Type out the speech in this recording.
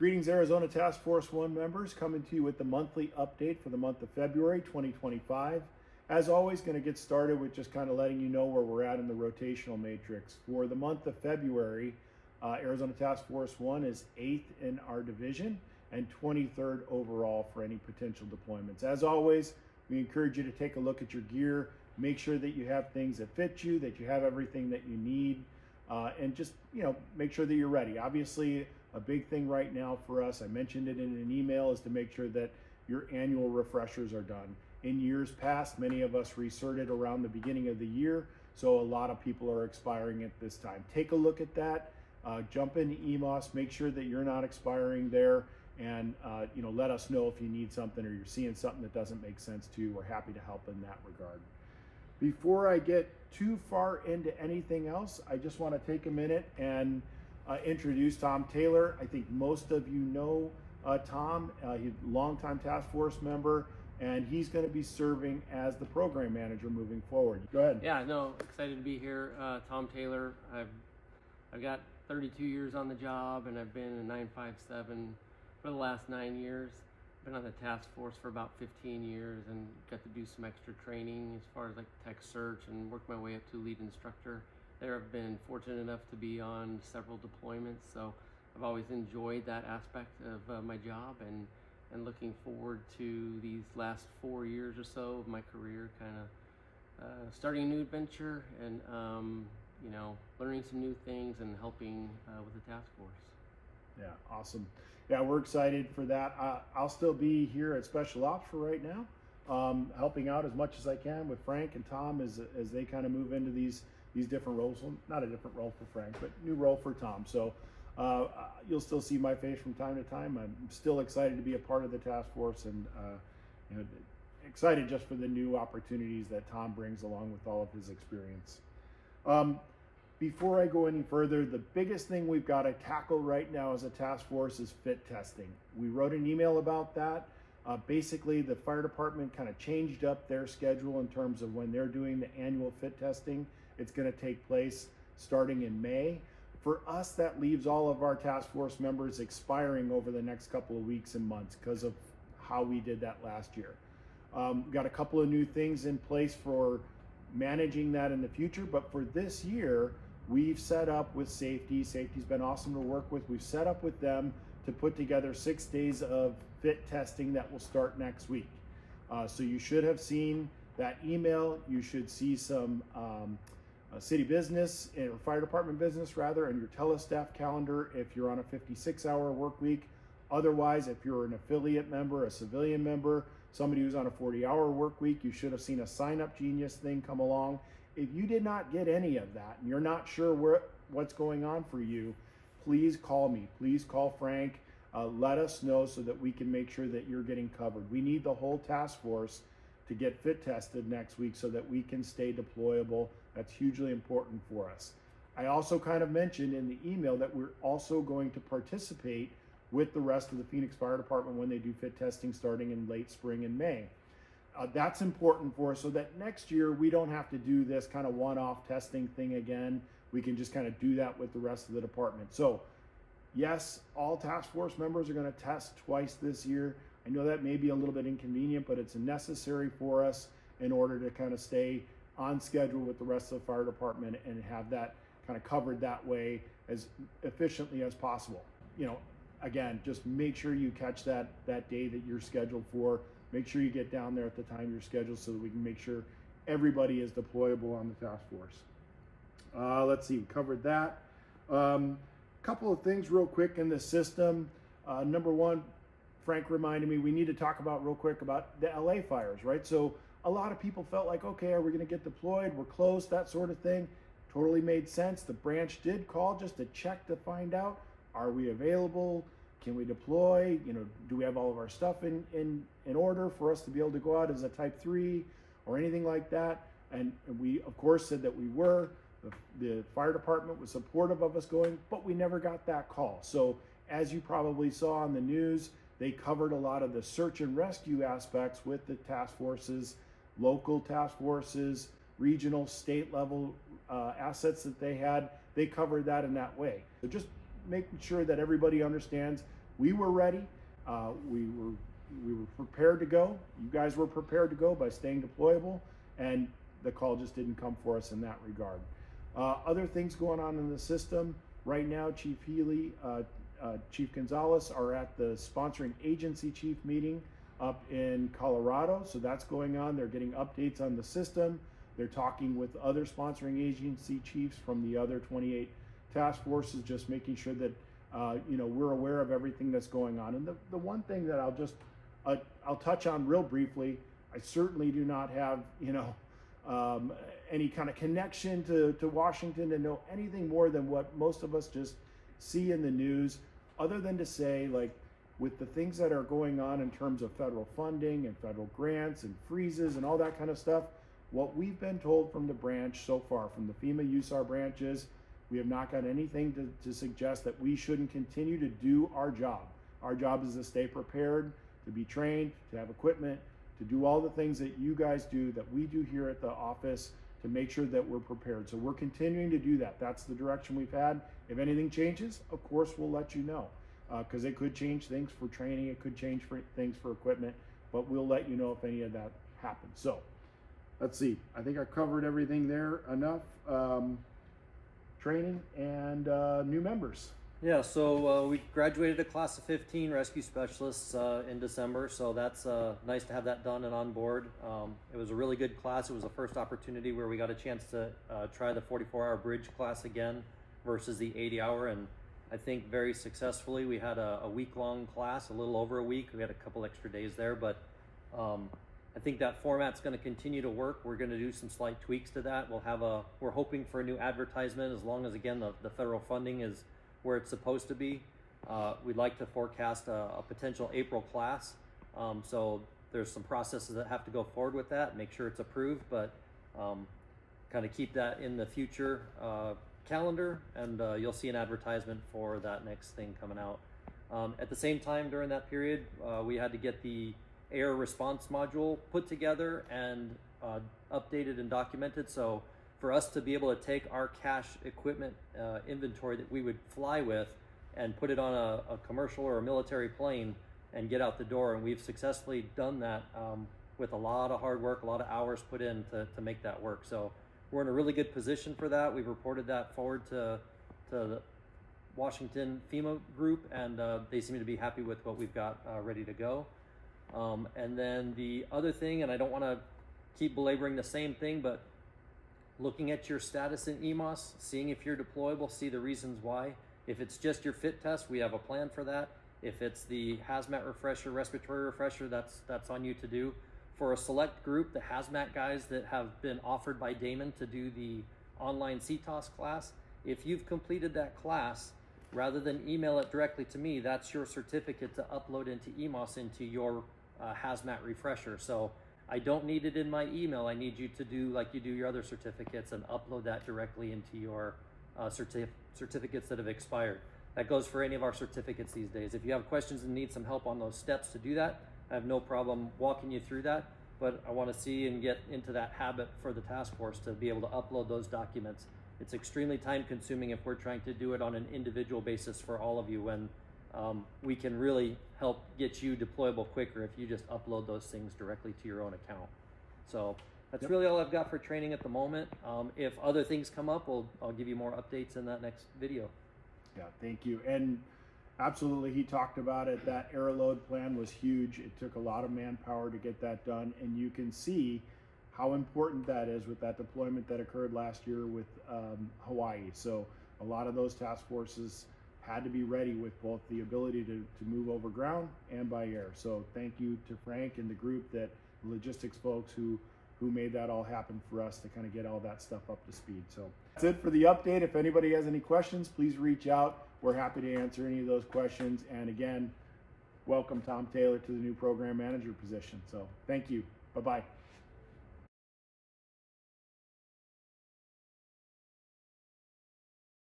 Greetings, Arizona Task Force 1 members, coming to you with the monthly update for the month of February 2025. As always, going to get started with just kind of letting you know where we're at in the rotational matrix. For the month of February, Arizona Task Force 1 is 8th in our division and 23rd overall for any potential deployments. As always, we encourage you to take a look at your gear, make sure that you have things that fit you, that you have everything that you need, and just, make sure that you're ready. Obviously, a big thing right now for us, I mentioned it in an email, is to make sure that your annual refreshers are done. In years past, many of us recerted around the beginning of the year, so a lot of people are expiring at this time. Take a look at that, jump into EMOS, make sure that you're not expiring there, and let us know if you need something or you're seeing something that doesn't make sense to you. We're happy to help in that regard. Before I get too far into anything else, I just want to take a minute and introduce Tom Taylor. I think most of you know Tom. He's a longtime task force member, and he's going to be serving as the program manager moving forward. Go ahead. Yeah, no, excited to be here. Tom Taylor. I've got 32 years on the job, and I've been in 957 for the last 9 years. Been on the task force for about 15 years and got to do some extra training as far as like tech search and worked my way up to lead instructor. There I've been fortunate enough to be on several deployments, so I've always enjoyed that aspect of my job and looking forward to these last 4 years or so of my career, kind of starting a new adventure and learning some new things and helping with the task force. Yeah, awesome. Yeah, we're excited for that. I'll still be here at Special Ops for right now, helping out as much as I can with Frank and Tom as they kind of move into these different roles. Well, not a different role for Frank, but new role for Tom. So you'll still see my face from time to time. I'm still excited to be a part of the task force and excited just for the new opportunities that Tom brings along with all of his experience. Before I go any further, the biggest thing we've got to tackle right now as a task force is fit testing. We wrote an email about that. Basically, the fire department kind of changed up their schedule in terms of when they're doing the annual fit testing. It's going to take place starting in May. For us, that leaves all of our task force members expiring over the next couple of weeks and months because of how we did that last year. Got a couple of new things in place for managing that in the future, but for this year, we've set up with safety. Safety's been awesome to work with. We've set up with them to put together 6 days of fit testing that will start next week. So you should have seen that email. You should see some city business or fire department business rather in your telestaff calendar if you're on a 56-hour work week. Otherwise, if you're an affiliate member, a civilian member, somebody who's on a 40-hour work week, you should have seen a Sign Up Genius thing come along. If you did not get any of that and you're not sure what's going on for you, please call me. Please call Frank. Let us know so that we can make sure that you're getting covered. We need the whole task force to get fit tested next week so that we can stay deployable. That's hugely important for us. I also kind of mentioned in the email that we're also going to participate with the rest of the Phoenix Fire Department when they do fit testing starting in late spring and May. That's important for us so that next year we don't have to do this kind of one-off testing thing again. We can just kind of do that with the rest of the department. So yes, all task force members are going to test twice this year. I know that may be a little bit inconvenient, but it's necessary for us in order to kind of stay on schedule with the rest of the fire department and have that kind of covered that way as efficiently as possible. Again, just make sure you catch that day that you're scheduled for. Make sure you get down there at the time you're scheduled so that we can make sure everybody is deployable on the task force. Let's see, we covered that. Couple of things real quick in the system. Number one, Frank reminded me we need to talk about real quick about the LA fires, right? So a lot of people felt like, okay, are we going to get deployed? We're close, that sort of thing. Totally made sense. The branch did call just to check to find out, are we available? Can we deploy? Do we have all of our stuff in order for us to be able to go out as a type 3 or anything like that? And we, of course, said that we were. The fire department was supportive of us going, but we never got that call. So as you probably saw on the news, they covered a lot of the search and rescue aspects with the task forces, local task forces, regional, state level assets that they had. They covered that in that way. So just making sure that everybody understands we were ready. We were prepared to go. You guys were prepared to go by staying deployable, and the call just didn't come for us in that regard. Other things going on in the system right now, Chief Healy, Chief Gonzalez are at the sponsoring agency chief meeting up in Colorado. So that's going on. They're getting updates on the system. They're talking with other sponsoring agency chiefs from the other 28 task forces, just making sure that we're aware of everything that's going on. And the one thing that I'll touch on real briefly, I certainly do not have any kind of connection to Washington to know anything more than what most of us just see in the news, other than to say, like, with the things that are going on in terms of federal funding and federal grants and freezes and all that kind of stuff, what we've been told from the branch so far, from the FEMA USAR branches, we have not got anything to suggest that we shouldn't continue to do our job. Our job is to stay prepared, to be trained, to have equipment, to do all the things that you guys do, that we do here at the office, to make sure that we're prepared. So we're continuing to do that. That's the direction we've had. If anything changes, of course, we'll let you know, because it could change things for training, it could change things for equipment, but we'll let you know if any of that happens. So let's see. I think I covered everything there enough. Training and new members. Yeah, so we graduated a class of 15 rescue specialists in December, so that's nice to have that done and on board. It was a really good class. It was the first opportunity where we got a chance to try the 44-hour bridge class again versus the 80-hour, and I think very successfully. We had a week-long class, a little over a week. We had a couple extra days there, but I think that format's going to continue to work. We're going to do some slight tweaks to that. We're hoping for a new advertisement, as long as, again, the federal funding is where it's supposed to be. We'd like to forecast a potential April class. So there's some processes that have to go forward with that, make sure it's approved, but kind of keep that in the future calendar, and you'll see an advertisement for that next thing coming out. At the same time, during that period, we had to get the air response module put together and updated and documented. So for us to be able to take our cash equipment inventory that we would fly with and put it on a commercial or a military plane and get out the door, and we've successfully done that with a lot of hard work, a lot of hours put in to make that work. So we're in a really good position for that. We've reported that forward to the Washington FEMA group, and they seem to be happy with what we've got ready to go. And then the other thing, and I don't want to keep belaboring the same thing, but looking at your status in EMOS, seeing if you're deployable, see the reasons why. If it's just your fit test, we have a plan for that. If it's the hazmat refresher, respiratory refresher, that's on you to do. For a select group, the hazmat guys that have been offered by Damon to do the online CTOS class, if you've completed that class, rather than email it directly to me, that's your certificate to upload into EMOS into your hazmat refresher. So I don't need it in my email. I need you to do like you do your other certificates and upload that directly into your certificates that have expired. That goes for any of our certificates these days. If you have questions and need some help on those steps to do that, I have no problem walking you through that, but I want to see and get into that habit for the task force to be able to upload those documents. It's extremely time consuming if we're trying to do it on an individual basis for all of you, when we can really help get you deployable quicker if you just upload those things directly to your own account. So that's really all I've got for training at the moment. If other things come up, I'll give you more updates in that next video. Yeah, thank you. And absolutely, he talked about it. That air load plan was huge. It took a lot of manpower to get that done, and you can see how important that is with that deployment that occurred last year with Hawaii. So a lot of those task forces had to be ready with both the ability to move over ground and by air. So thank you to Frank and the group, that logistics folks who made that all happen for us to kind of get all that stuff up to speed. So that's it for the update. If anybody has any questions, please reach out. We're happy to answer any of those questions. And again, welcome Tom Taylor to the new program manager position. So thank you. Bye-bye.